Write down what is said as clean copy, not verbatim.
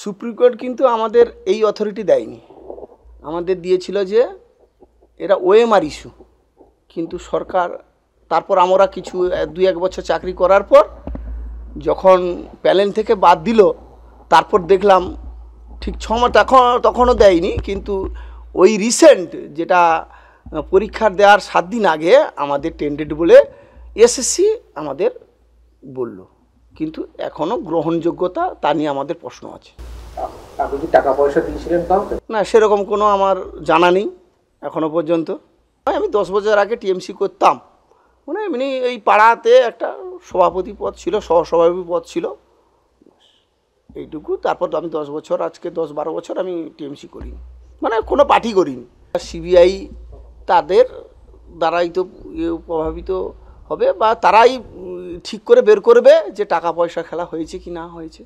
Supreme court কিন্তু আমাদের এই অথরিটি দেয়নি, আমাদের দিয়েছিল যে এরা ওএমআর ইস্যু। কিন্তু সরকার তারপর আমরা কিছু 2-1 বছর চাকরি করার পর যখন প্যানেল থেকে বাদ দিল, তারপর দেখলাম ঠিক 6 মাস তখনও দেয়নি। কিন্তু ওই রিসেন্ট যেটা পরীক্ষার দেওয়ার 7 দিন আগে আমাদের টেন্ডেড বলে এসএসসি আমাদের বলল, কিন্তু এখনও গ্রহণযোগ্যতা তা নিয়ে আমাদের প্রশ্ন আছে। আপনি কি টাকা পয়সা দিয়েছিলেন কাউকে? না, সেরকম কোনো আমার জানা নেই এখনও পর্যন্ত। আমি 10 বছর আগে টিএমসি করতাম, মানে এমনি এই পাড়াতে একটা সভাপতি পদ ছিল, সহসভাপতি পদ ছিল, এইটুকু। তারপর তো আমি 10 বছর, আজকে 10-12 বছর আমি টিএমসি করিনি, মানে কোনো পার্টি করিনি। সিবিআই তাদের দ্বারাই তো প্রভাবিত হবে, বা তারাই ঠিক করে বের করবে যে টাকা পয়সা খেলা হয়েছে কি না হয়েছে।